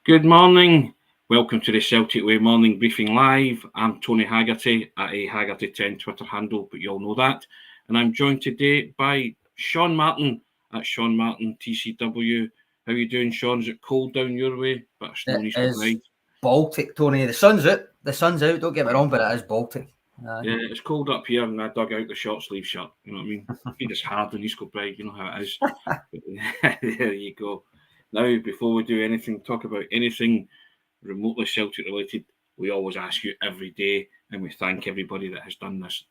Good morning. Welcome to the Celtic Way Morning Briefing Live. I'm Tony Haggerty at a Haggerty10 Twitter handle, but you all know that. And I'm joined today by Sean Martin at Sean Martin TCW. How are you doing, Sean? Is it cold down your way? But It is Baltic, Tony. The sun's out. Don't get me wrong, but it is Baltic. Yeah, it's cold up here, and I dug out the short sleeve shirt. You know what I mean? It is hard on East Kilbride. You know how it is. There you go. Now, before we do anything, talk about anything remotely Celtic related, we always ask you every day, and we thank everybody that has done this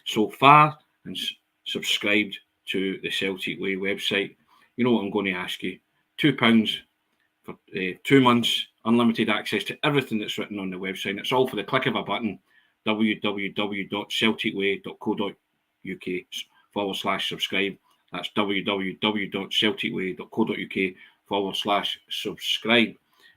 so far and subscribed to the Celtic Way website. You know what I'm going to ask you? £2 for 2 months, unlimited access to everything that's written on the website. It's all for the click of a button. www.celticway.co.uk/subscribe. That's www.celticway.co.uk/subscribe.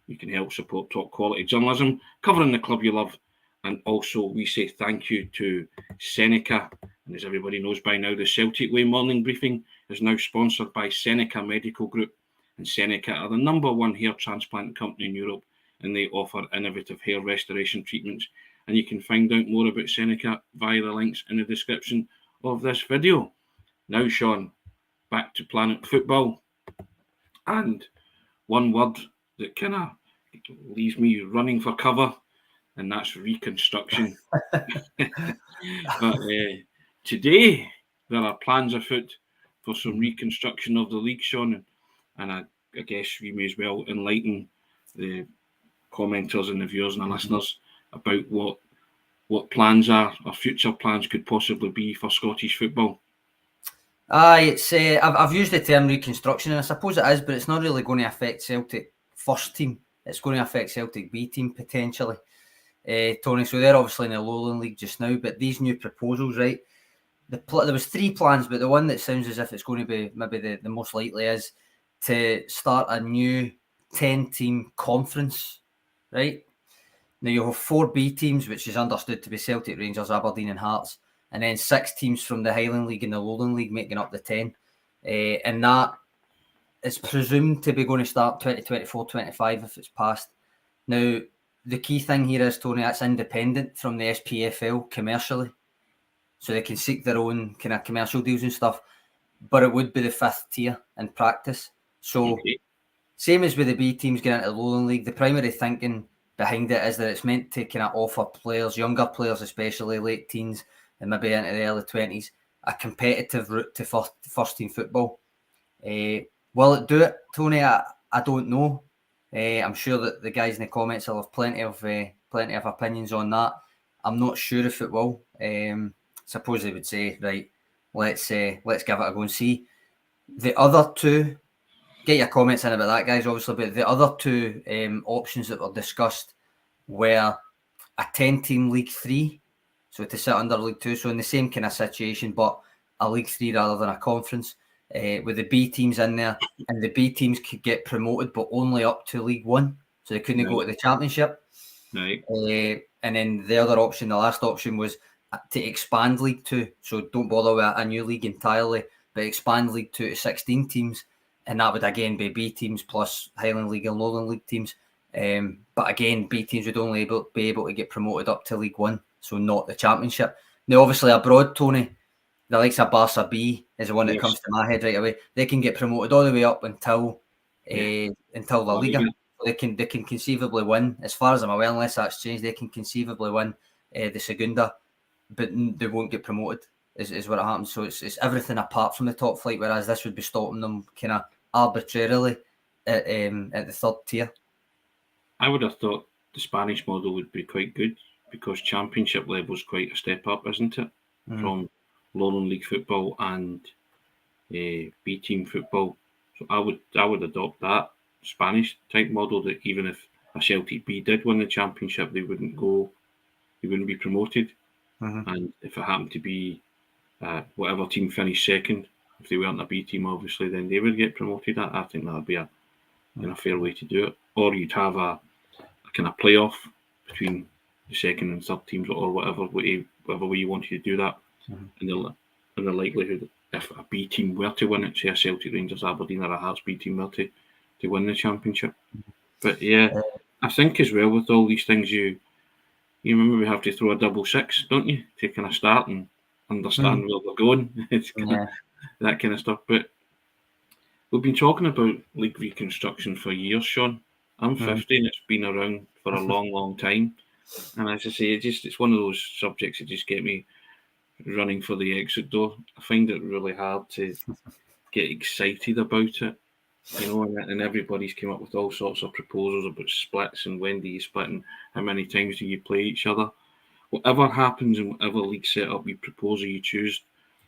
You can help support top quality journalism covering the club you love. And also, we say thank you to SENECA. And as everybody knows by now, the Celtic Way Morning Briefing is now sponsored by SENECA Medical Group. And SENECA are the #1 hair transplant company in Europe, and they offer innovative hair restoration treatments. And you can find out more about SENECA via the links in the description of this video. Now, Sean, back to Planet Football. And one word that kind of leaves me running for cover, and that's reconstruction. But today, there are plans afoot for some reconstruction of the league, Sean. And I guess we may as well enlighten the commenters and the viewers and the listeners about what plans are or future plans could possibly be for Scottish football. It's I've used the term reconstruction, and I suppose it is, but it's not really going to affect Celtic first team. It's going to affect Celtic B team potentially, Tony. So they're obviously in the Lowland League just now, but these new proposals, right? There was 3 plans, but the one that sounds as if it's going to be maybe the most likely is to start a new 10-team conference, right? Now you'll have 4 B teams, which is understood to be Celtic, Rangers, Aberdeen and Hearts, and then 6 teams from the Highland League and the Lowland League making up the 10. And that is presumed to be going to start 2024-25 if it's passed. Now, the key thing here is, Tony, that's independent from the SPFL commercially. So they can seek their own kind of commercial deals and stuff, but it would be the 5th tier in practice. So same as with the B teams getting into the Lowland League, the primary thinking behind it is that it's meant to kind of offer players, younger players especially, late teens and maybe into the early 20s, a competitive route to first team football. Will it do it, Tony? I don't know. I'm sure that the guys in the comments will have plenty of opinions on that. I'm not sure if it will. Suppose they would say, right, let's give it a go and see. The other 2, get your comments in about that, guys, obviously, but the other 2 options that were discussed were a 10-team League 3, so to sit under League 2, so in the same kind of situation, but a League 3 rather than a conference, with the B teams in there, and the B teams could get promoted, but only up to League 1, so they couldn't go to the Championship. Right. And then the other option, the last option, was to expand League 2, so don't bother with a new league entirely, but expand League 2 to 16 teams, and that would again be B teams plus Highland League and Lowland League teams. But again, B teams would only be able to get promoted up to League 1, so not the Championship. Now, obviously, abroad, Tony, the likes of Barca B is the one that comes to my head right away. They can get promoted all the way up until La Liga. They can conceivably win, as far as I'm aware, unless that's changed. They can conceivably win the Segunda, but they won't get promoted. Is what happens. So it's everything apart from the top flight, whereas this would be stopping them kind of arbitrarily at the 3rd tier. I would have thought the Spanish model would be quite good, because Championship level is quite a step up, isn't it? From Lowland League football and B team football. So I would adopt that Spanish type model, that even if a Celtic B did win the Championship, they wouldn't be promoted. And if it happened to be whatever team finished second, if they weren't a B team, obviously, then they would get promoted. I think that would be a fair way to do it. Or you'd have a kind of playoff between the second and third teams, or whatever way you wanted to do that. And the likelihood, if a B team were to win it, say a Celtic, Rangers, Aberdeen or a Hearts B team were to win the Championship, But yeah, I think as well with all these things, you remember we have to throw a double six, don't you, to kind of start and understand where we're going. It's kind of that kind of stuff. But we've been talking about league reconstruction for years, Sean. I'm 50 and it's been around for a long, long time. And as I say, it's one of those subjects that just get me running for the exit door. I find it really hard to get excited about it, and everybody's come up with all sorts of proposals about splits and when do you split and how many times do you play each other. Whatever happens in whatever league setup you propose or you choose,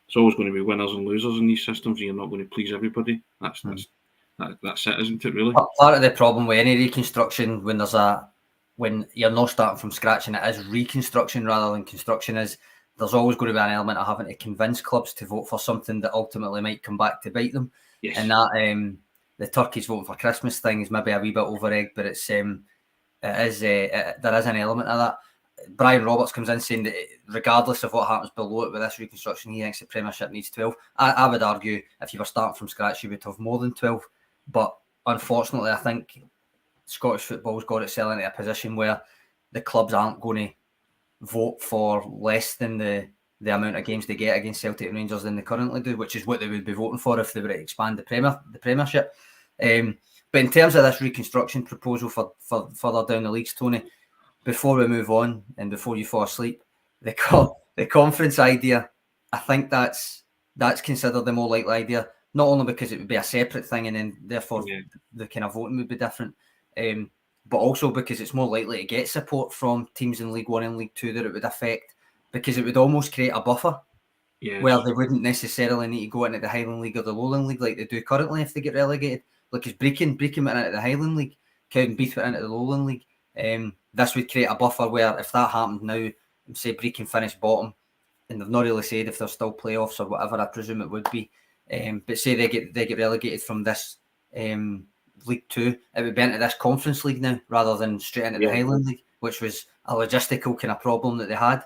it's always going to be winners and losers in these systems, and you're not going to please everybody. That's it, isn't it, really? Part of the problem with any reconstruction when you're not starting from scratch and it is reconstruction rather than construction is there's always going to be an element of having to convince clubs to vote for something that ultimately might come back to bite them. Yes. And that the turkeys voting for Christmas thing is maybe a wee bit over-egged, but there is an element of that. Brian Roberts comes in saying that regardless of what happens below it with this reconstruction, he thinks the Premiership needs 12. I would argue if you were starting from scratch, you would have more than 12. But unfortunately, I think Scottish football's got itself into a position where the clubs aren't going to vote for less than the amount of games they get against Celtic and Rangers than they currently do, which is what they would be voting for if they were to expand the Premiership. But in terms of this reconstruction proposal for further down the leagues, Tony, before we move on and before you fall asleep, the conference idea, I think that's considered the more likely idea, not only because it would be a separate thing and then therefore the kind of voting would be different, but also because it's more likely to get support from teams in League One and League Two that it would affect, because it would almost create a buffer where they wouldn't necessarily need to go into the Highland League or the Lowland League like they do currently if they get relegated. Like as Brecon went into the Highland League, Cowdenbeath went into the Lowland League. This would create a buffer where if that happened now, say Brecon finished bottom, and they've not really said if there's still playoffs or whatever, I presume it would be. But say they get relegated from this League Two, it would be into this Conference League now rather than straight into the Highland League, which was a logistical kind of problem that they had,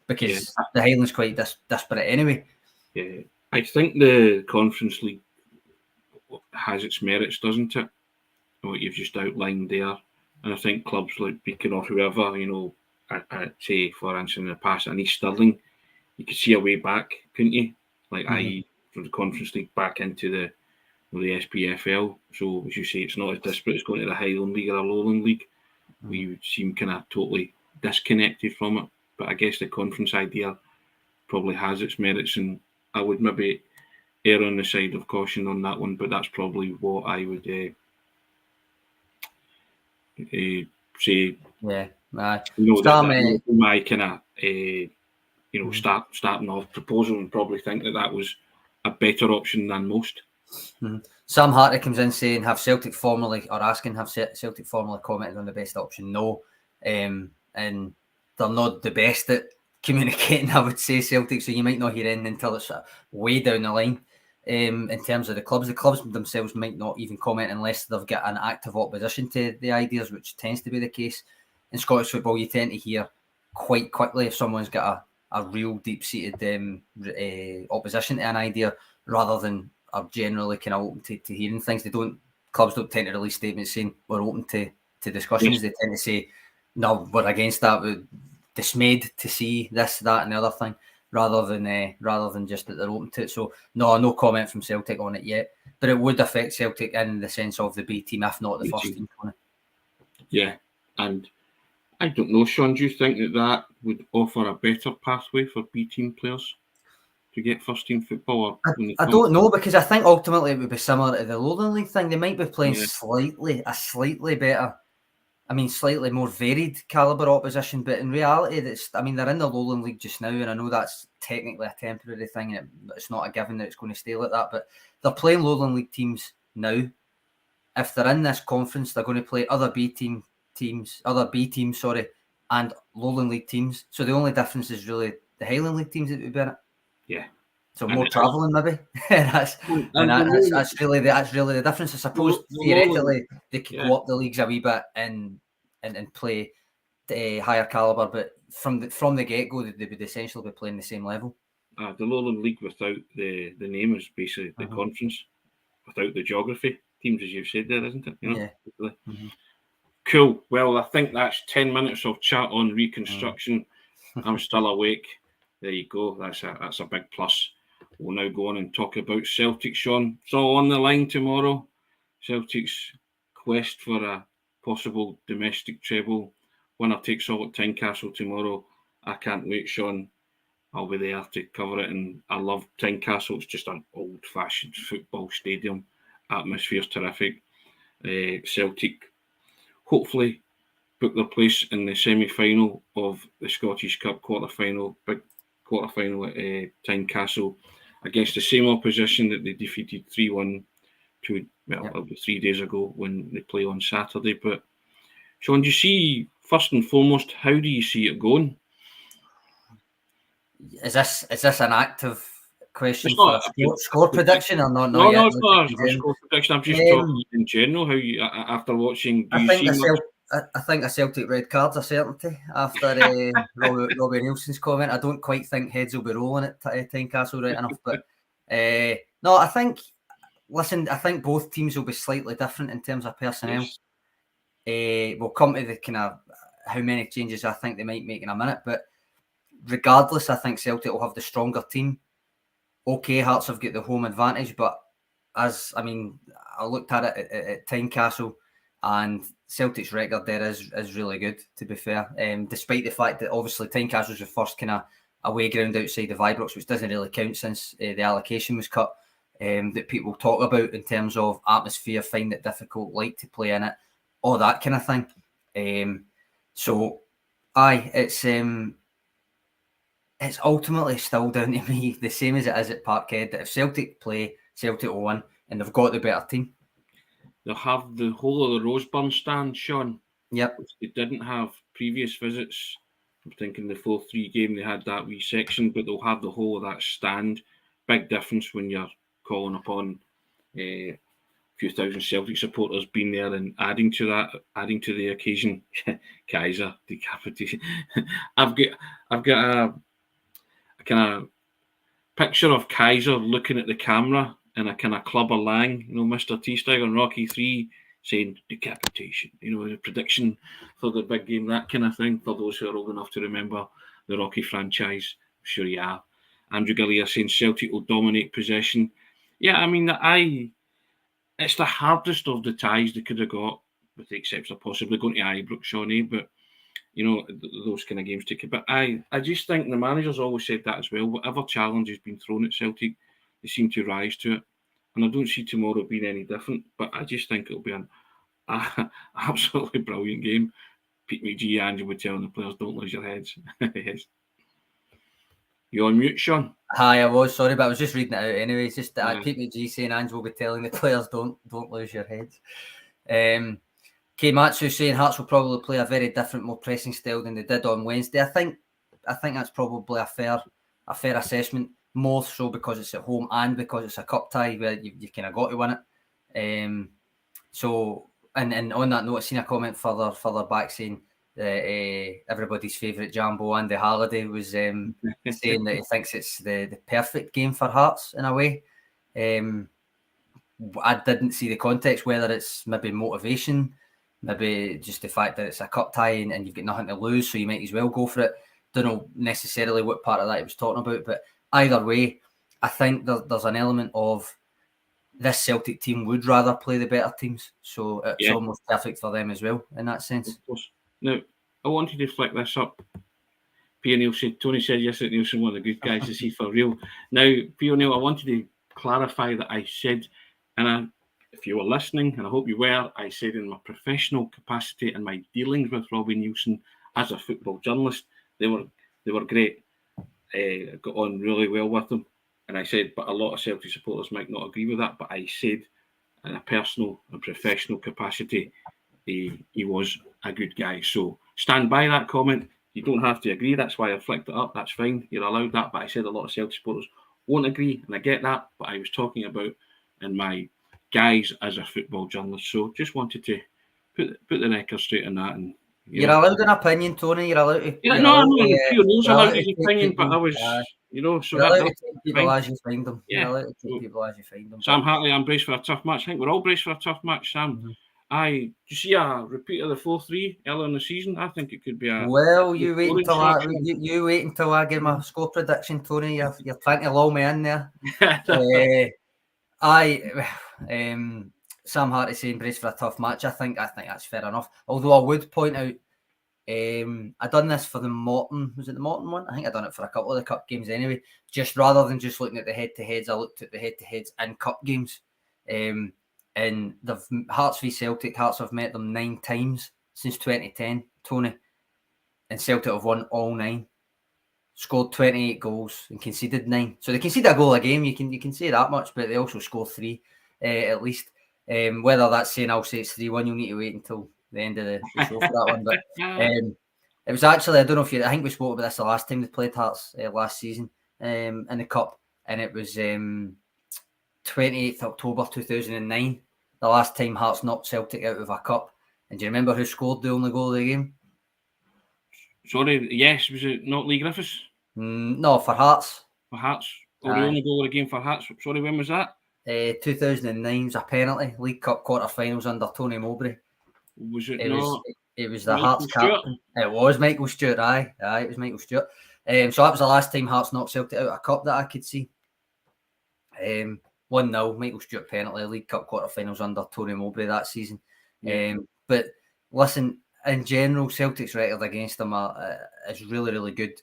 because the Highland's quite disparate anyway. Yeah, I think the Conference League has its merits, doesn't it? What you've just outlined there. And I think clubs like Beacon or whoever, I'd say, for instance, in the past, and East Stirling, you could see a way back, couldn't you? Like, i.e., from the Conference League back into the SPFL. So, as you say, it's not as disparate as going to the Highland League or the Lowland League. We would seem kind of totally disconnected from it. But I guess the conference idea probably has its merits, and I would maybe err on the side of caution on that one, but that's probably what I would say. Yeah, right. My kind of starting off proposal, and probably think that was a better option than most. Sam Hartley comes in saying, have Celtic formally commented on the best option? No, and they're not the best at communicating, I would say, Celtic, so you might not hear anything until it's way down the line. In terms of the clubs themselves might not even comment unless they've got an active opposition to the ideas, which tends to be the case. In Scottish football, you tend to hear quite quickly if someone's got a real deep-seated opposition to an idea, rather than are generally kind of open to hearing things. Clubs don't tend to release statements saying we're open to discussions. Yes. They tend to say, no, we're against that, we're dismayed to see this, that and the other thing, rather than just that they're open to it. So no comment from Celtic on it yet, but it would affect Celtic in the sense of the B team, if not the first team on it. Yeah, and I don't know, Sean, do you think that would offer a better pathway for B team players to get first team football? I don't know, because I think ultimately it would be similar to the Lowland League thing. They might be playing slightly better, slightly more varied calibre opposition, but in reality, they're in the Lowland League just now, and I know that's technically a temporary thing, and it's not a given that it's going to stay like that, but they're playing Lowland League teams now. If they're in this conference, they're going to play other B teams, and Lowland League teams. So the only difference is really the Highland League teams that would be in it. Yeah. So more travelling, maybe. that's really the difference. I suppose theoretically they could go up the leagues a wee bit and play the higher calibre, but from the get go, they would essentially be playing the same level. The Lowland League without the name is basically the conference, without the geography. teams, as you've said there, isn't it? You know? Yeah. Mm-hmm. Cool. Well, I think that's 10 minutes of chat on Reconstruction. I'm still awake. There you go. That's a big plus. We'll now go on and talk about Celtic, Sean. So on the line tomorrow, Celtic's quest for a possible domestic treble. Winner takes all at Tynecastle tomorrow. I can't wait, Sean. I'll be there to cover it, and I love Tynecastle. It's just an old-fashioned football stadium. Atmosphere's terrific. Celtic hopefully book their place in the semi-final of the Scottish Cup quarter-final, big quarter-final at Tynecastle against the same opposition that they defeated 3-1 it'll be 3 days ago when they play on Saturday. But Sean, do you see, first and foremost, how do you see it going? Is this an active question for a score prediction or not? No, it's not a score prediction. I'm just talking in general. How you, after watching, I think a Celtic red card's a certainty after Robbie Nielsen's comment. I don't quite think heads will be rolling at Tynecastle right enough, but no, I think. Listen, I think both teams will be slightly different in terms of personnel. Yes. We'll come to the kind of how many changes I think they might make in a minute, but regardless, I think Celtic will have the stronger team. Okay, Hearts have got the home advantage, but I looked at it at Tynecastle, and Celtic's record there is really good, to be fair. Despite the fact that obviously Tynecastle's the first kind of away ground outside the Vibrox, which doesn't really count since the allocation was cut. That people talk about in terms of atmosphere, find it difficult, like to play in it, all that kind of thing. It's ultimately still down to me, the same as it is at Parkhead, that if Celtic play, Celtic will win, and they've got the better team. They'll have the whole of the Roseburn stand, Sean. Yep. Which they didn't have previous visits. I'm thinking the 4-3 game, they had that wee section, but they'll have the whole of that stand. Big difference when you're calling upon a few thousand Celtic supporters being there and adding to the occasion. Kaiser decapitated. I've got a kind of picture of Kaiser looking at the camera in a kind of Clubber Lang, Mr. T-Stag on Rocky 3 saying decapitation, the prediction for the big game, that kind of thing, for those who are old enough to remember the Rocky franchise. I'm sure you are. Andrew Gillier saying Celtic will dominate possession. Yeah, it's the hardest of the ties they could have got, with the exception of possibly going to Ibrox, Shawnee, but those kind of games take it. But I just think the manager's always said that as well. Whatever challenge has been thrown at Celtic, they seem to rise to it. And I don't see tomorrow being any different, but I just think it'll be an absolutely brilliant game. Pete McGee, Ange would tell the players, don't lose your heads. Yes. You on mute, Sean? Hi, I was sorry, but I was just reading it out anyway. It's just that Pete McGee saying Ange will be telling the players don't lose your heads. Matsu saying Hearts will probably play a very different, more pressing style than they did on Wednesday. I think that's probably a fair assessment, more so because it's at home and because it's a cup tie where you kind of got to win it. And on that note, I seen a comment further back saying everybody's favourite Jambo, Andy Halliday, was saying that he thinks it's the perfect game for Hearts in a way. I didn't see the context, whether it's maybe motivation, maybe just the fact that it's a cup tie and you've got nothing to lose, so you might as well go for it. Don't know necessarily what part of that he was talking about, but either way, I think there's an element of this Celtic team would rather play the better teams, so it's almost perfect for them as well in that sense. Of course. Now, I wanted to flick this up. P. O'Neill said, Tony said yesterday Nielsen, one of the good guys to see for real. Now, P. O'Neill, I wanted to clarify that I said, and if you were listening, and I hope you were, I said in my professional capacity and my dealings with Robbie Nielsen as a football journalist, they were great. I got on really well with them. And I said, but a lot of Celtic supporters might not agree with that. But I said, in a personal and professional capacity, he was a good guy. So stand by that comment. You don't have to agree. That's why I flicked it up. That's fine. You're allowed that. But I said a lot of Celtic supporters won't agree. And I get that. But I was talking about in my guise as a football journalist. So just wanted to put the record straight on that. And You're allowed an opinion, Tony. You're allowed to. Yeah, You're no, I allowed know to, the pure news you're allowed allowed to his take opinion, but I people. was, so You're that allowed to take people fine. as you find them. Yeah. You're allowed to take people as you find them. Sam Hartley, I'm braced for a tough match. I think we're all braced for a tough match, Sam. Mhm. Do you see a repeat of the 4-3 earlier in the season? I think it could be a. Well, you wait until I give my score prediction, Tony. You're trying to lull me in there. Sam Hartley saying brace for a tough match. I think that's fair enough. Although I would point out, I done this for the Morton. Was it the Morton one? I think I done it for a couple of the cup games anyway. Just rather than just looking at the head-to-heads, I looked at the head-to-heads in cup games. And the Hearts v Celtic, Hearts have met them 9 times since 2010, Tony. And Celtic have won all 9. Scored 28 goals and conceded 9. So they conceded a goal a game. You can say that much, but they also score 3 at least. Whether that's saying I'll say it's 3-1, you'll need to wait until the end of the show for that one. But it was actually, I don't know if I think we spoke about this the last time they played Hearts last season in the Cup, and it was 28th October 2009, the last time Hearts knocked Celtic out of a Cup. And do you remember who scored the only goal of the game? Sorry, yes, was it not Lee Griffiths? No, for Hearts. For Hearts? Or the only goal of the game for Hearts? Sorry, when was that? 2009 was a penalty, League Cup quarter-finals under Tony Mowbray. Was it not? It was the Michael Hearts captain. It was Michael Stewart, aye, it was Michael Stewart. So that was the last time Hearts knocked Celtic out of a cup that I could see. 1-0, Michael Stewart penalty, League Cup quarter-finals under Tony Mowbray that season. But listen, in general, Celtic's record against them is really, really good.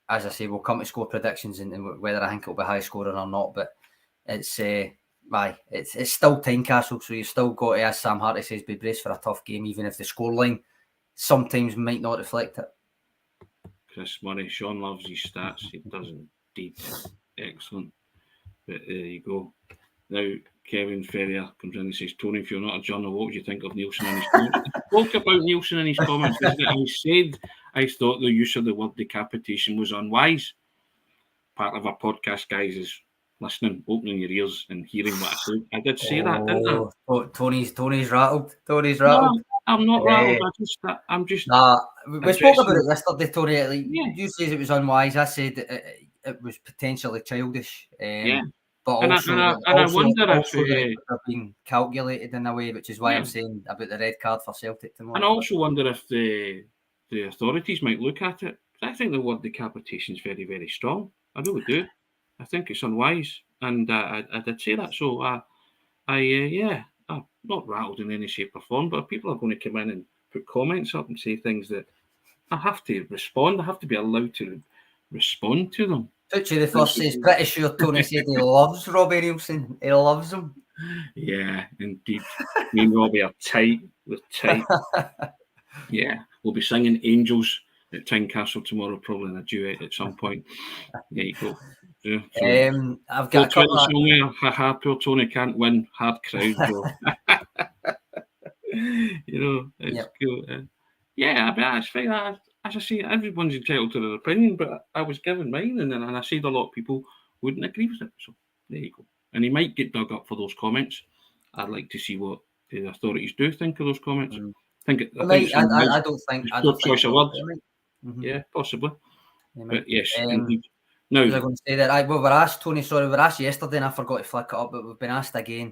As I say, we'll come to score predictions and whether I think it'll be high scoring or not, but it's still Tynecastle, so you've still got to, as Sam Hartley says, be braced for a tough game, even if the scoreline sometimes might not reflect it. Chris Murray, Sean loves his stats. He does indeed. Excellent. But there you go. Now, Kevin Ferrier comes in and says, Tony, if you're not a journal, what would you think of Nielsen and his comments? He spoke about Nielsen and his comments. He said, I thought the use of the word decapitation was unwise. Part of our podcast, guys, is listening, opening your ears and hearing what I said. I did say that, didn't I? Tony's rattled. Tony's rattled. No, I'm not rattled. I'm just. Nah, we spoke about it yesterday, Tony. You said it was unwise. I said it was potentially childish. But also, I wonder if it have been calculated in a way, which is why I'm saying about the red card for Celtic tomorrow. And I also wonder if the authorities might look at it. I think the word decapitation is very, very strong. I really do. I think it's unwise, and I did say that. So I'm not rattled in any shape or form. But if people are going to come in and put comments up and say things that I have to respond, I have to be allowed to respond to them. Pucci the first says, pretty sure Tony said he loves Robbie Nielsen. He loves him. Yeah, indeed. Me and Robbie are tight. We're tight. Yeah, we'll be singing Angels at Tynecastle tomorrow, probably in a duet at some point. There you go. Yeah, so I've got a couple of... somewhere. Haha, poor Tony can't win. Hard crowd, bro. It's cool. It's fine. As I say, everyone's entitled to their opinion, but I was given mine, and I said a lot of people wouldn't agree with it. So there you go. And he might get dug up for those comments. I'd like to see what the authorities do think of those comments. I don't think. Choice of words. Yeah, possibly. But yes, indeed. Now, I was going to say that we were asked, Tony. Sorry, we were asked yesterday, and I forgot to flick it up. But we've been asked again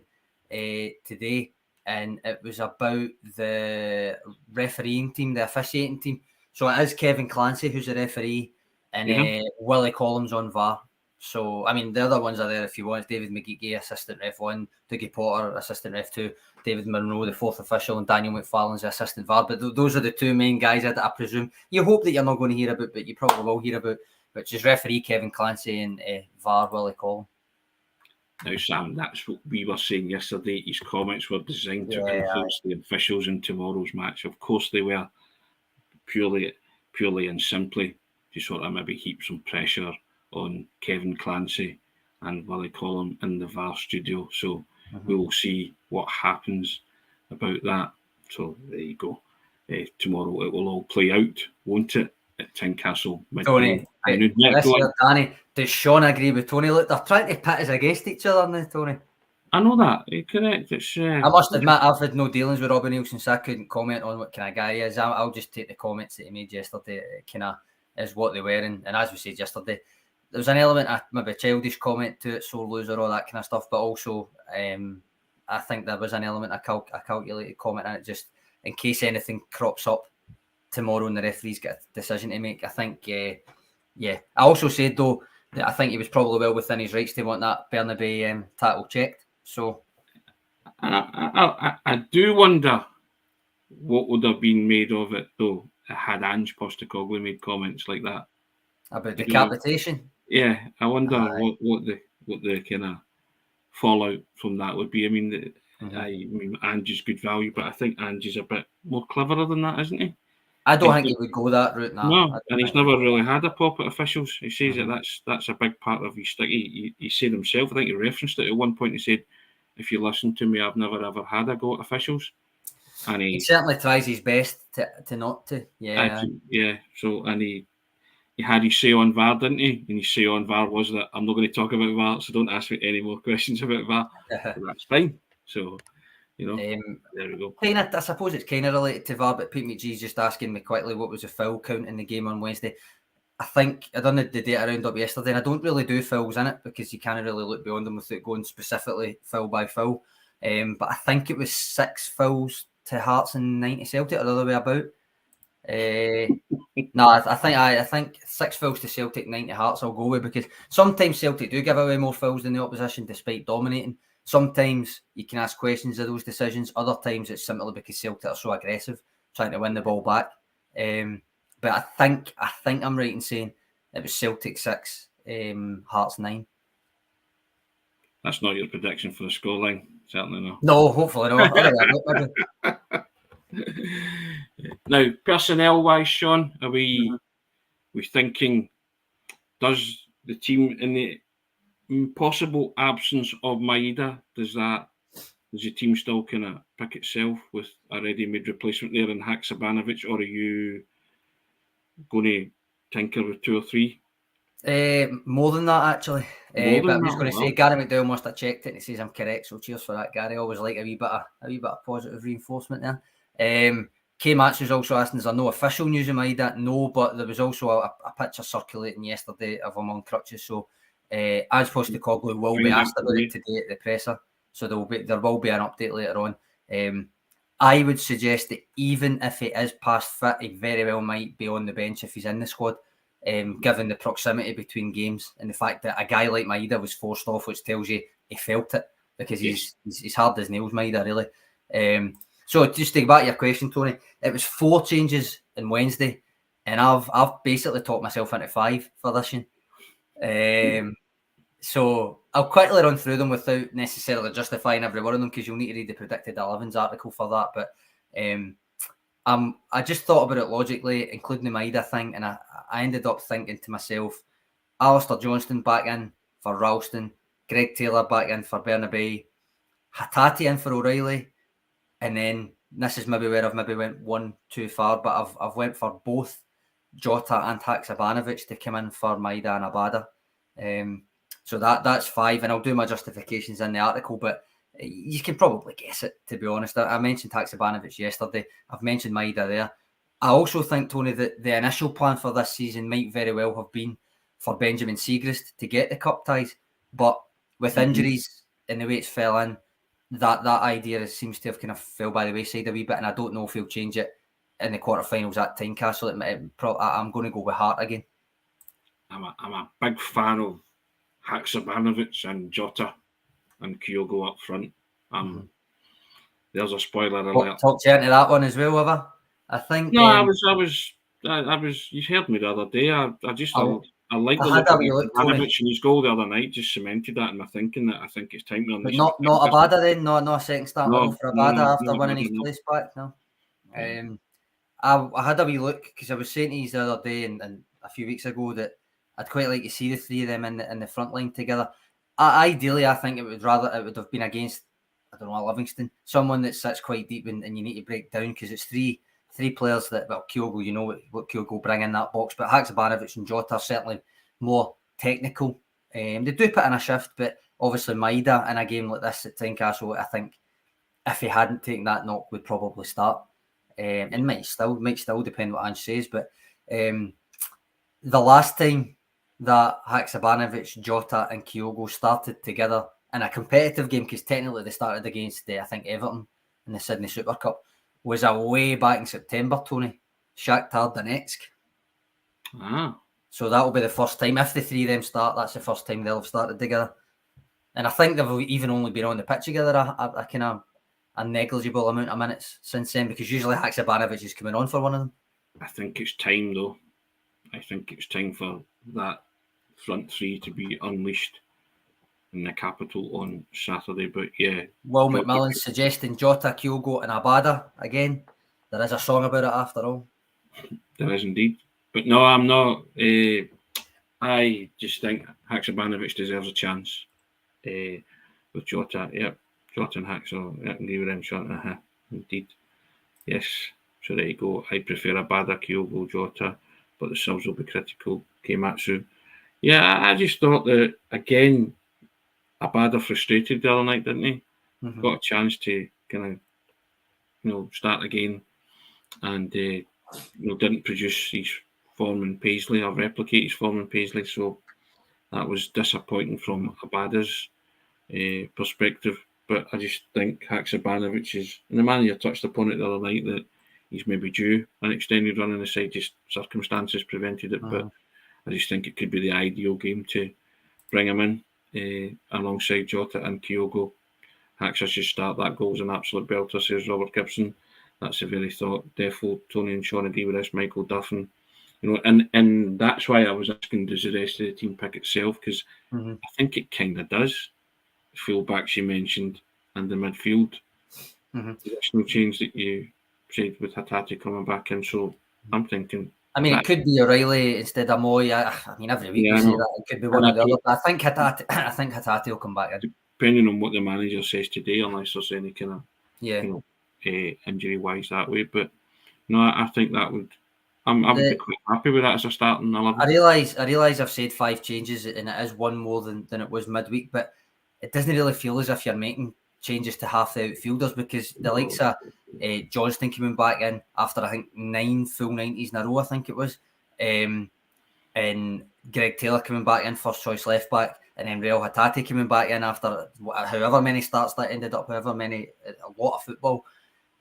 today, and it was about the refereeing team, the officiating team. So it is Kevin Clancy who's the referee, and Willie Collins on VAR. So, I mean, the other ones are there if you want. David McGeeky, assistant ref 1, Dougie Potter, assistant ref 2, David Monroe, the 4th official, and Daniel McFarlane's the assistant VAR. But those are the 2 main guys that I presume you hope that you're not going to hear about, but you probably will hear about, which is referee Kevin Clancy and VAR Willie Collins. Now, Sam, that's what we were saying yesterday. His comments were designed to influence the officials in tomorrow's match. Of course they were, purely and simply to sort of maybe heap some pressure on Kevin Clancy and Willie Collins in the VAR studio. So we will see what happens about that. So there you go. Tomorrow it will all play out, won't it? At Tynecastle. Tony, Danny, does Sean agree with Tony? Look, they're trying to pit us against each other now, Tony. I know that. You're correct. It's. I must admit, I've had no dealings with Robbie Neilson, so I couldn't comment on what kind of guy he is. I'll just take the comments that he made yesterday, kind of is what they were. And as we said yesterday, there was an element of maybe a childish comment to it, sore loser, all that kind of stuff. But also, I think there was an element of a calculated comment in it, just in case anything crops up tomorrow and the referees get a decision to make. I think, yeah. I also said, though, that I think he was probably well within his rights to want that Bernabei tackle checked. So... I do wonder what would have been made of it, though, had Ange Postecoglou made comments like that. About decapitation? Yeah, I wonder what the kind of fallout from that would be. I mean, I mean, Ange is good value, but I think Ange is a bit more cleverer than that, isn't he? I don't think he would go that route now. No, and he's never really had a pop at officials. He says that that's a big part of his stick. He said himself, I think he referenced it at one point, he said, if you listen to me, I've never ever had a go at officials. And he certainly tries his best to not to. Yeah. Yeah. So, and he had his say on VAR, didn't he? And his say on VAR was that I'm not going to talk about VAR, so don't ask me any more questions about VAR. So that's fine. So, there we go. I suppose it's kind of related to VAR, but Pete McGee's just asking me quickly what was the foul count in the game on Wednesday. I think I done the data round up yesterday, and I don't really do fouls in it because you can't really look beyond them without going specifically foul by foul. But I think it was 6 fouls to Hearts and 9 to Celtic, or the other way about. No, I think 6 fouls to Celtic, 9 to Hearts. I'll go with, because sometimes Celtic do give away more fouls than the opposition, despite dominating. Sometimes you can ask questions of those decisions. Other times it's simply because Celtic are so aggressive, trying to win the ball back. But I think I'm right in saying it was Celtic 6, Hearts 9. That's not your prediction for the scoreline, certainly not. No, hopefully not. Now, personnel-wise, Sean, are we thinking, does the team, in the possible absence of Maeda, does the team still kind of pick itself with a ready-made replacement there in Haksabanovic, or are you going to tinker with 2 or 3? More than that, actually. But I'm just going to say, Gary McDowell must have checked it and he says I'm correct, so cheers for that, Gary. I always like a wee bit of positive reinforcement there. K Match was also asking, is there no official news of Maeda? No, but there was also a picture circulating yesterday of him on crutches. So Ange Postecoglou will be asked about it today at the presser, so there will be an update later on. I would suggest that even if he is past fit, he very well might be on the bench if he's in the squad, given the proximity between games and the fact that a guy like Maeda was forced off, which tells you he felt it, because he's hard as nails, Maeda, really. So just to go back to your question, Tony, it was 4 changes on Wednesday, and I've basically talked myself into 5 for this one. So I'll quickly run through them without necessarily justifying every one of them, because you'll need to read the predicted 11s article for that. But I just thought about it logically, including the Maeda thing, and I ended up thinking to myself, Alistair Johnston back in for Ralston, Greg Taylor back in for Bernabei, Hatate in for O'Reilly, and then this is maybe where I've maybe went one too far, but I've went for both Jota and Haksabanovic to come in for Maeda and Abada. So that's 5, and I'll do my justifications in the article, but you can probably guess it, to be honest. I mentioned Haksabanovic yesterday. I've mentioned Maeda there. I also think, Tony, that the initial plan for this season might very well have been for Benjamin Siegrist to get the cup ties, but with injuries and the way it's fell in, that idea seems to have kind of fell by the wayside a wee bit, and I don't know if he'll change it in the quarterfinals at Tynecastle. I'm going to go with Hart again. I'm a big fan of Haksabanovic and Jota and Kyogo up front. There's a spoiler alert. Talked you into that one as well, have I think. No, I was. You heard me the other day. I like the look of Haksabanovic and his goal the other night. Just cemented that in my thinking that I think it's time to. But not Abada then. No, a second start for Abada after winning his place back. No. I had a wee look, because I was saying to you the other day and a few weeks ago that I'd quite like to see the 3 of them in the front line together. Ideally, I think it would have been against, I don't know, Livingston, someone that sits quite deep and you need to break down, because it's three players that, well, Kyogo, you know what Kyogo bring in that box, but Haksabanovic and Jota are certainly more technical. They do put in a shift, but obviously Maida in a game like this at Tynecastle, I think if he hadn't taken that knock, would probably start. And might still depend what Ange says. But the last time that Haksabanovic, Jota and Kyogo started together in a competitive game, because technically they started against, I think, Everton in the Sydney Super Cup, was away back in September, Tony. Shakhtar Donetsk. So that'll be the first time. If the three of them start, that's the first time they'll have started together. And I think they've even only been on the pitch together a kind of a negligible amount of minutes since then, because usually Haksabanovic is coming on for one of them. I think it's time, though. I think it's time for that front three to be unleashed in the capital on Saturday. But yeah, Will McMillan's suggesting Jota, Kyogo and Abada again. There is a song about it after all. There is indeed. But no, I'm not. I just think Haksabanovic deserves a chance with Jota. Yep, Jota and Haks, so I can agree with them. Indeed. Yes, so there you go. I prefer Abada, Kyogo, Jota, but the subs will be critical. Keimatsu. Yeah, I just thought that, again, Abada frustrated the other night, didn't he? Mm-hmm. Got a chance to kind of, start again and, didn't produce his form in Paisley or replicate his form in Paisley. So that was disappointing from Abada's perspective. But I just think Haksabanovic is, and the manager touched upon it the other night, that he's maybe due an extended run on the side, just circumstances prevented it. But I just think it could be the ideal game to bring him in alongside Jota and Kyogo. Haks should start. That goal's an absolute belter, says Robert Gibson. That's a very thought. Defo, Tony and Sean agree with this. Michael Duffin. And that's why I was asking, does the rest of the team pick itself? Because I think it kind of does. Fullbacks you mentioned and the midfield. There's no change that you said with Hatate coming back in. So I'm thinking. I mean, it could be O'Reilly instead of Moy. I mean, every week we say that. It could be one or the other. But I think Hatate will come back in. Depending on what the manager says today, unless there's any kind of injury-wise that way. But no, I think that would. I would be quite happy with that as a starting 11. I realise I've said 5 changes, and it is one more than it was midweek, but it doesn't really feel as if you're making changes to half the outfielders, because the likes of Johnston coming back in after, I think, 9 full 90s in a row, I think it was, and Greg Taylor coming back in first choice left back, and then Real Hatate coming back in after however many starts that ended up, a lot of football,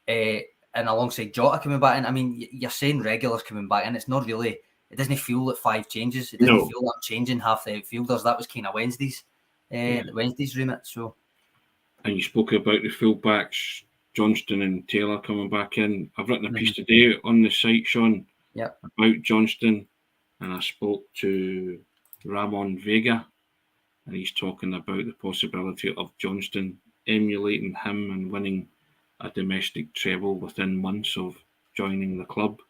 and alongside Jota coming back in. I mean, you're saying regulars coming back in. It's not really. It doesn't feel like 5 changes. It doesn't feel like changing half the outfielders. That was kind of Wednesday's remit. So, and you spoke about the fullbacks, Johnston and Taylor coming back in. I've written a piece today on the site, Sean, about Johnston, and I spoke to Ramon Vega, and he's talking about the possibility of Johnston emulating him and winning a domestic treble within months of joining the club.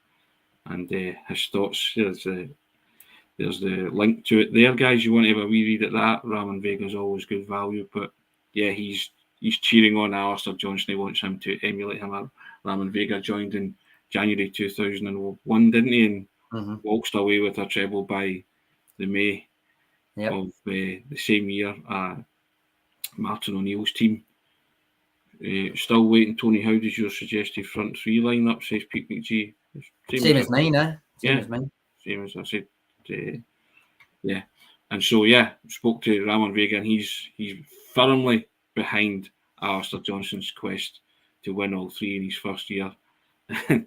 And his thoughts, there's the link to it there, guys. You want to have a wee read at that. Ramon Vega's always good value, but yeah, he's cheering on Alistair Johnston. He wants him to emulate him. Ramon Vega joined in January 2001, didn't he? And waltzed away with a treble by the May of the same year. Martin O'Neill's team. Still waiting, Tony. How does your suggested front 3 line up? Says Pete McGee. Same as mine, eh? Same as mine. Same as I said. And so spoke to Ramon Vega, and he's firmly behind Alistair Johnston's quest to win all 3 in his first year. And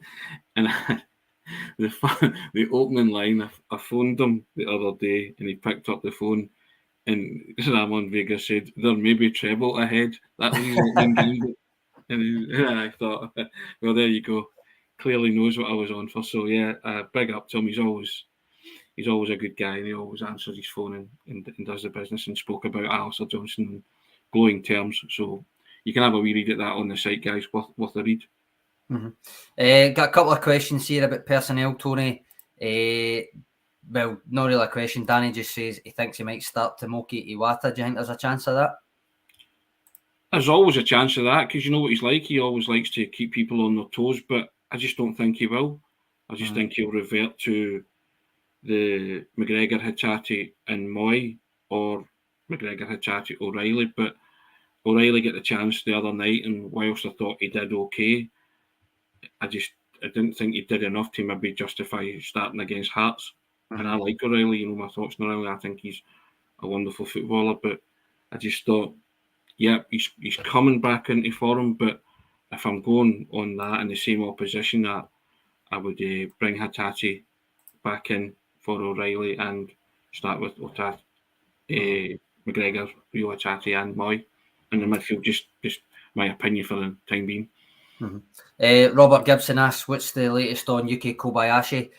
the opening line, I phoned him the other day, and he picked up the phone. And Ramon Vega said, there may be treble ahead. That was his opening line. And I thought, well, there you go. Clearly knows what I was on for. So, big up to him. He's always a good guy, and he always answers his phone and does the business, and spoke about Alistair Johnston in glowing terms. So you can have a wee read at that on the site, guys. Worth a read. Got a couple of questions here about personnel, Tony. Well, not really a question. Danny just says he thinks he might start Tomoki Iwata. Do you think there's a chance of that? There's always a chance of that, because you know what he's like. He always likes to keep people on their toes, but I just don't think he will. I just think he'll revert to the McGregor, Hatate and Moy, or McGregor had chatted to O'Reilly, but O'Reilly got the chance the other night, and whilst I thought he did okay, I didn't think he did enough to maybe justify starting against Hearts. And I like O'Reilly, my thoughts on O'Reilly. I think he's a wonderful footballer, but I just thought, he's coming back into form, but if I'm going on that in the same opposition, I would bring Hatate back in for O'Reilly and start with McGregor, Rio Hatate and Moy in the midfield. Just my opinion for the time being. Robert Gibson asks, what's the latest on Yuki Kobayashi?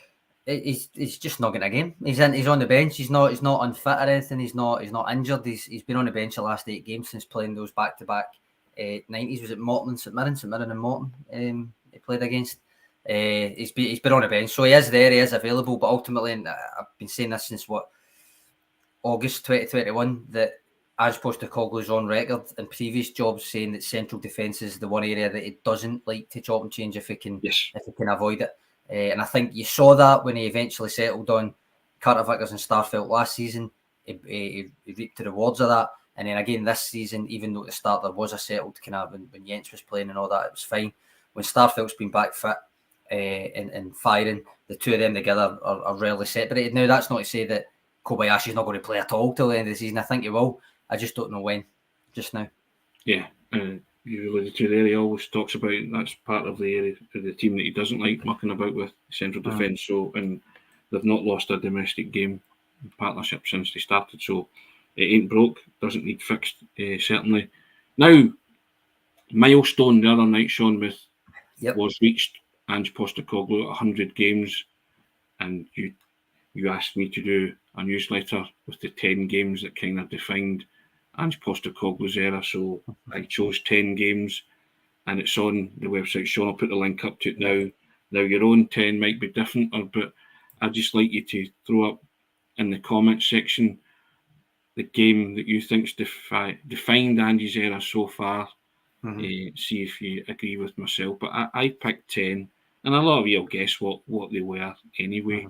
He's just not getting a game. He's on the bench. He's not unfit or anything. He's not injured. He's been on the bench the last 8 games since playing those back-to-back 90s. Was it Morton and St Mirren and Morton he played against? He's been on the bench, so he is there. He is available. But ultimately, and I've been saying this since August 2021 that Ange Postecoglou's on record in previous jobs saying that central defence is the one area that he doesn't like to chop and change if he can avoid it. And I think you saw that when he eventually settled on Carter Vickers and Starfelt last season. He reaped the rewards of that. And then again this season, even though at the start there was a settled kind of when Jens was playing and all that, it was fine. When Starfelt's been back fit and firing, the two of them together are rarely separated. Now that's not to say that Kobayashi's not going to play at all till the end of the season. I think he will. I just don't know when, just now. Yeah, you alluded to there, he always talks about that's part of the area of the team that he doesn't like mucking about with central defence. So, and they've not lost a domestic game partnership since they started. So it ain't broke, doesn't need fixed, certainly. Now, milestone the other night, Sean, was reached. Ange Postecoglou 100 games, and you asked me to do a newsletter with the 10 games that kind of defined Ange Postecoglou's era, so I chose 10 games, and it's on the website. Sean, I'll put the link up to it now. Now, your own 10 might be different, but I'd just like you to throw up in the comments section the game that you think's defined Ange's era so far. See if you agree with myself. But I picked 10, and a lot of you will guess what they were anyway.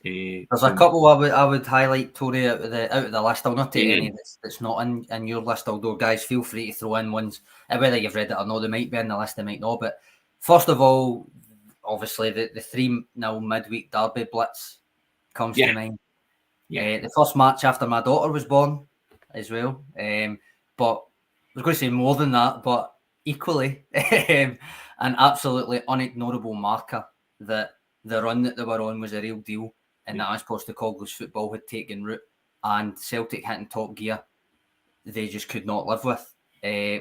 There's a couple I would highlight, Tory, out of the list. I'll not take any that's not in your list, although guys feel free to throw in ones, whether you've read it or not. They might be in the list, they might not. But first of all, obviously the 3-0 midweek derby blitz comes to mind. The first match after my daughter was born as well. But I was going to say more than that, but equally an absolutely unignorable marker that the run that they were on was a real deal, and that Ange Postecoglou's football had taken root, and Celtic hitting top gear they just could not live with,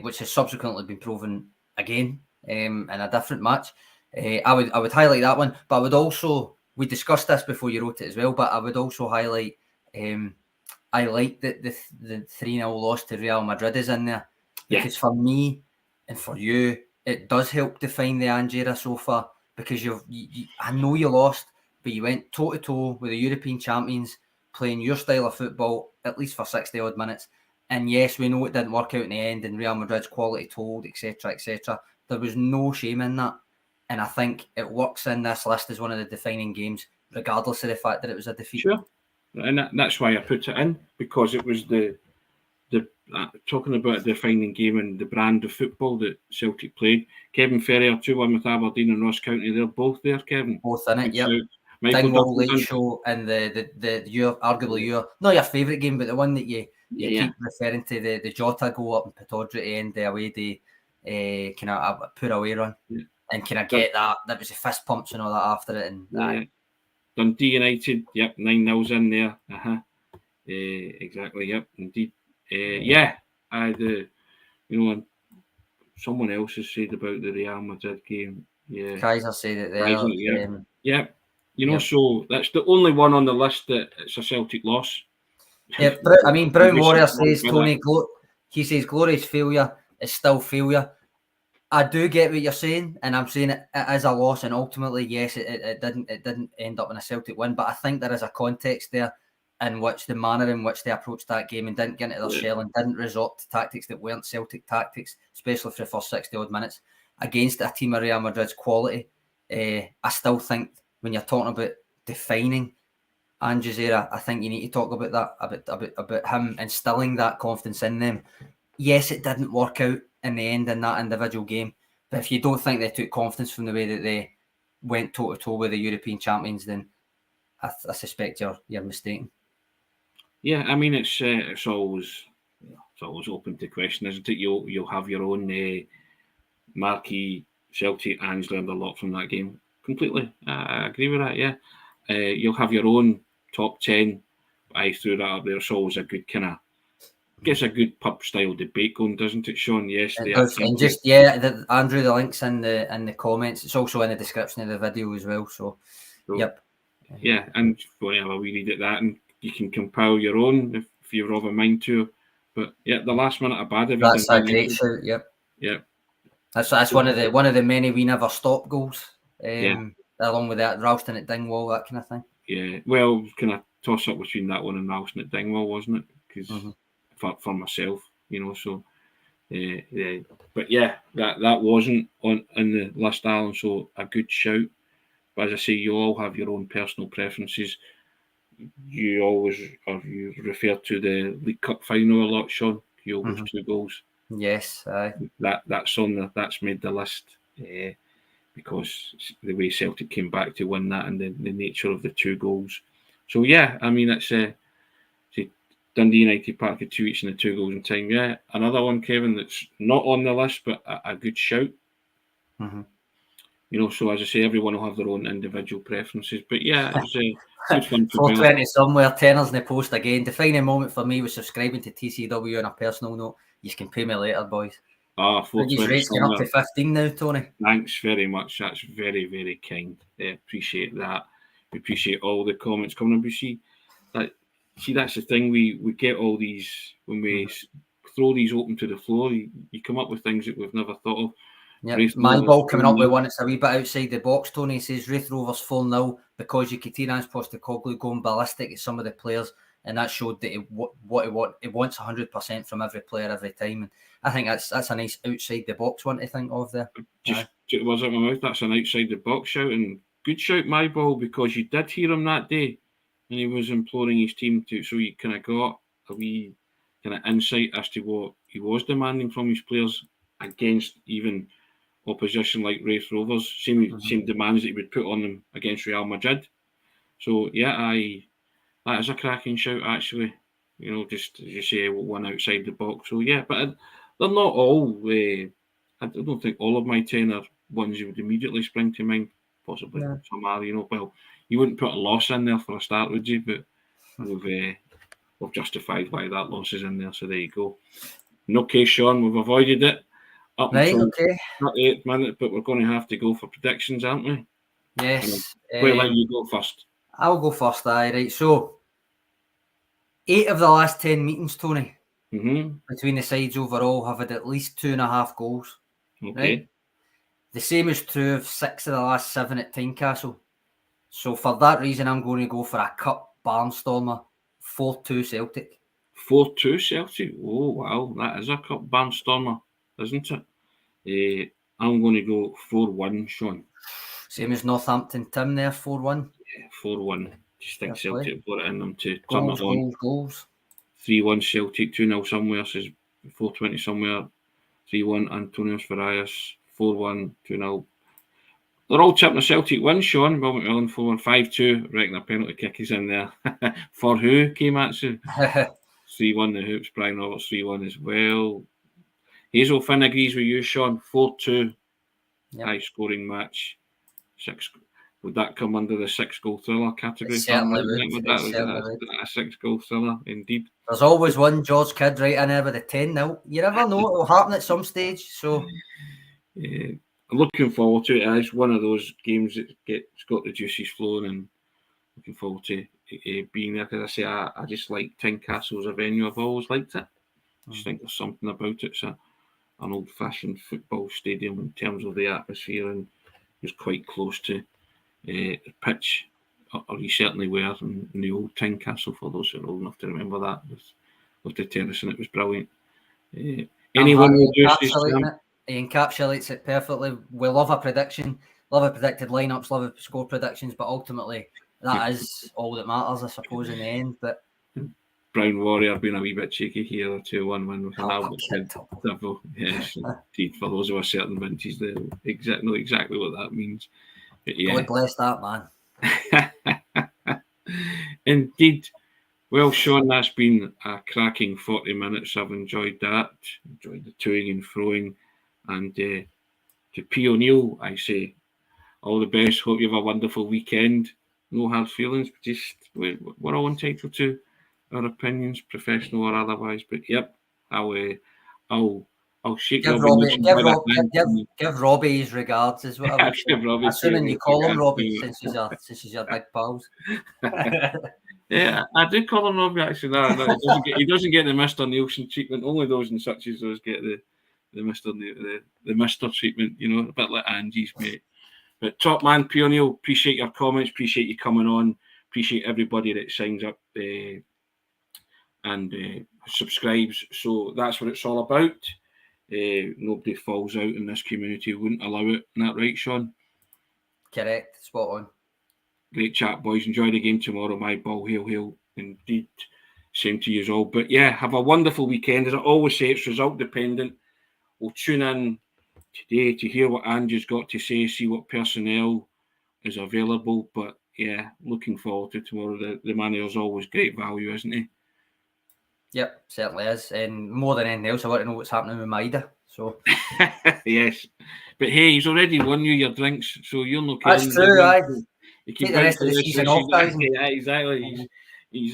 which has subsequently been proven again in a different match. I would highlight that one, but I would also, we discussed this before you wrote it as well, but I would also highlight I like that the 3-0 loss to Real Madrid is in there, because for me and for you it does help define the Ange era so far, because I know you lost, but you went toe-to-toe with the European champions, playing your style of football, at least for 60-odd minutes. And yes, we know it didn't work out in the end, and Real Madrid's quality told, etc., etc. There was no shame in that. And I think it works in this list as one of the defining games, regardless of the fact that it was a defeat. Sure. And that's why I put it in, because it was the talking about a defining game and the brand of football that Celtic played. Kevin Ferrier 2-1 with Aberdeen and Ross County, they're both there, Kevin. Both in it, yep. Dingwall Late Show and arguably not your favourite game, but the one that you keep referring to, the Jota goal up in Pittodrie at the end, the away day, kind of a poor away run. And can I get that? That was the fist pumps and all that after it. And Dundee United, 9-0's in there. Exactly, indeed. Someone else has said about the Real Madrid game. Yeah, Kaiser said it there. So that's the only one on the list that it's a Celtic loss. Yeah, I mean, Brown Warrior says, Tony, he says glorious failure is still failure. I do get what you're saying, and I'm saying it is a loss, and ultimately, yes, it didn't end up in a Celtic win, but I think there is a context there in which the manner in which they approached that game and didn't get into their shell and didn't resort to tactics that weren't Celtic tactics, especially for the first 60-odd minutes, against a team of Real Madrid's quality. I still think when you're talking about defining Ange's era, I think you need to talk about that, about him instilling that confidence in them. Yes, it didn't work out in the end in that individual game, but if you don't think they took confidence from the way that they went toe-to-toe with the European champions, then I suspect you're mistaken. Yeah, I mean, it's always open to question, isn't it? You'll have your own marquee Celtic. Ange learned a lot from that game. Completely, I agree with that. Yeah, you'll have your own top 10. I threw that up there. It's always a good kind of gets a good pub style debate going, doesn't it, Sean? Yes, it does. And just Andrew, the links in the comments. It's also in the description of the video as well. So yep. Yeah, and whenever we read at that, and you can compile your own if you're of a mind to. But yeah, the last minute of bad. That's a great shout. Yep. Yeah. That's one of the many we never stop goals. Along with that, Ralston at Dingwall, that kind of thing. Yeah. Well, kind of toss up between that one and Ralston at Dingwall, wasn't it? Because for myself, so. Yeah. But yeah, that wasn't in the list, Alan. So a good shout. But as I say, you all have your own personal preferences. You always you refer to the League Cup final a lot, Sean. You always 2 goals. Yes, aye. That's made the list because the way Celtic came back to win that and the nature of the 2 goals. So yeah, I mean it's Dundee United Park had 2 each and the 2 goals in time. Yeah, another one, Kevin, that's not on the list but a good shout. So as I say, everyone will have their own individual preferences. But yeah, it was good fun. 420 somewhere, tenors in the post again. Defining moment for me was subscribing to TCW on a personal note. You can pay me later, boys. 420 rates going up to 15 now, Tony. Thanks very much. That's very, very kind. Appreciate that. We appreciate all the comments coming. We see that's the thing. We get all these when we throw these open to the floor. You come up with things that we've never thought of. Yeah, my ball coming up with one. It's a wee bit outside the box. Tony says Raith Rovers 4-0 because you could hear Ange Postecoglou going ballistic at some of the players, and that showed that it wants 100% from every player every time. And I think that's a nice outside the box one to think of there. Just was it my mouth? That's an outside the box shout, and good shout, my ball, because you did hear him that day, and he was imploring his team to. So you kind of got a wee kind of insight as to what he was demanding from his players against even opposition like Raith Rovers, same demands that he would put on them against Real Madrid. So yeah, that is a cracking shout actually. Just as you say, one outside the box. So yeah, but they're not all. I don't think all of my 10 are ones you would immediately spring to mind. Possibly some are. Well, you wouldn't put a loss in there for a start, would you? But we've justified why that loss is in there. So there you go. In okay, Sean, we've avoided it. Up until 38th minute, but we're going to have to go for predictions, aren't we? Yes. Wait, let you go first. I'll go first, right. So, 8 of the last 10 meetings, Tony, between the sides overall have had at least 2.5 goals. Okay. Right? The same is true of 6 of the last 7 at Tynecastle. So, for that reason, I'm going to go for a cup barnstormer, 4-2 Celtic. 4-2 Celtic? Oh, wow. That is a cup barnstormer, isn't it? I'm going to go 4-1, Sean. Same as Northampton Tim there, 4-1. Yeah, 4-1. Just think Celtic got it in them to turn it on. Goals. 3-1 Celtic, 2-0 somewhere, says 420 somewhere. 3-1 Antonios Varias, 4-1, 2-0. They're all tipping a Celtic win, Sean. Bill McMillan, 4-1, 5-2. Reckon a penalty kick is in there. For who, K-Matsu? 3-1 the Hoops, Brian Roberts, 3-1 as well. Hazel Finn agrees with you, Sean. 4-2. High scoring match. 6. Would that come under the 6-goal thriller category? It certainly would. A 6-goal thriller, indeed. There's always one George Kidd right in there with a 10-0. You never know, it'll happen at some stage. So, I'm looking forward to it. It's one of those games that's got the juices flowing, and looking forward to being there. Because I say, I just like Tynecastle as a venue. I've always liked it. I just think there's something about it. It's an old-fashioned football stadium in terms of the atmosphere, and it's quite close to the pitch, or you certainly were in the old Tynecastle, for those who are old enough to remember that, with the terrace, and it was brilliant. Anyone will do he encapsulates it perfectly. We love a prediction, love a predicted lineups, love a score predictions, but ultimately that is all that matters, I suppose, in the end. But Brown Warrior being a wee bit cheeky here, a 2-1 win with an Albert double. Yes, indeed. For those of a certain vintage, they know exactly what that means. But yeah. God bless that man. Indeed. Well, Sean, that's been a cracking 40 minutes. I've enjoyed that. Enjoyed the toing and froing. And to P. O'Neill, I say all the best. Hope you have a wonderful weekend. No hard feelings. We're all entitled to our opinions, professional or otherwise. But yep, I'll shake give Robbie his regards, is what I would say. Assuming you call him Robbie, since he's your big pals. Yeah, I do call him Robbie actually. No, he doesn't get the Mr. Nielsen treatment. Only those and such as those get the Mr. treatment. You know, a bit like Ange's mate. But top man, P. O'Neill, appreciate your comments. Appreciate you coming on. Appreciate everybody that signs up and subscribes. So that's what it's all about. Nobody falls out in this community. Wouldn't allow it. Isn't that right, Sean? Correct. Spot on. Great chat, boys. Enjoy the game tomorrow. My ball, hail. Indeed. Same to you all. But yeah, have a wonderful weekend. As I always say, it's result dependent. We'll tune in today to hear what Ange's got to say, see what personnel is available. But yeah, looking forward to tomorrow. The manager's always great value, isn't he? Yep, certainly is. And more than anything else, I want to know what's happening with Maida. So yes. But hey, he's already won you your drinks, so you're not That's true, aye. You keep the rest of the season off, guys. Yeah, exactly. He's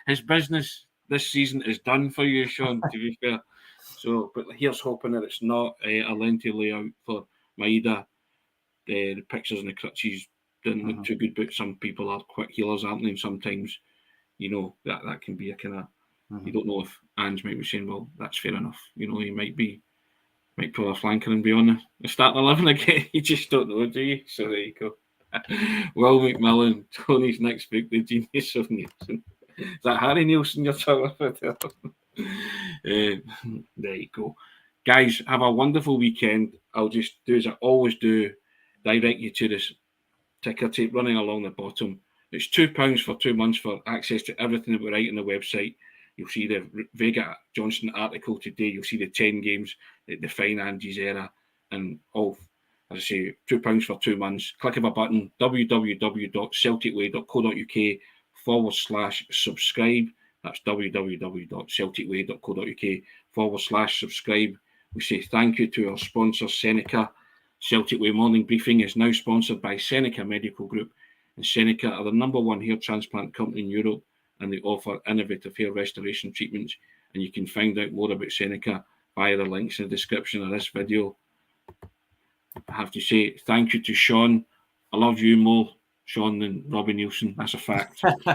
his business this season is done for you, Sean, to be fair. So, but here's hoping that it's not a lengthy layout for Maida. The pictures and the crutches didn't look too good, but some people are quick healers, aren't they? And sometimes, you know, that can be a kind of, you don't know if Ange might be saying, well, that's fair enough. You know, he might pull a flanker and be on the starting 11 again. You just don't know, do you? So there you go. Will McMillan, Tony's next book, The Genius of Nielsen. Is that Harry Nielsen you're talking about? There you go. Guys, have a wonderful weekend. I'll just do as I always do, direct you to this ticker tape running along the bottom. It's £2 for 2 months for access to everything that we write on the website. You'll see the Vega Johnson article today. You'll see the 10 games that define Ange's era and all. As I say, £2 for 2 months. Click of a button, www.celticway.co.uk/subscribe. That's www.celticway.co.uk/subscribe. We say thank you to our sponsor, SENECA. Celtic Way Morning Briefing is now sponsored by SENECA Medical Group. And SENECA are the #1 hair transplant company in Europe, and they offer innovative hair restoration treatments. And you can find out more about SENECA via the links in the description of this video. I have to say thank you to Sean. I love you more, Sean, than Robbie Nielsen. That's a fact. I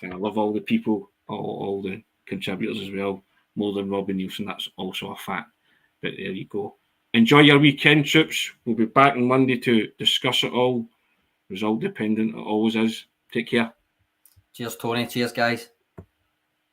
love all the people, all the contributors as well, more than Robbie Nielsen. That's also a fact. But there you go. Enjoy your weekend, troops. We'll be back on Monday to discuss it all. Result dependent, it always is. Take care. Cheers, Tony. Cheers, guys.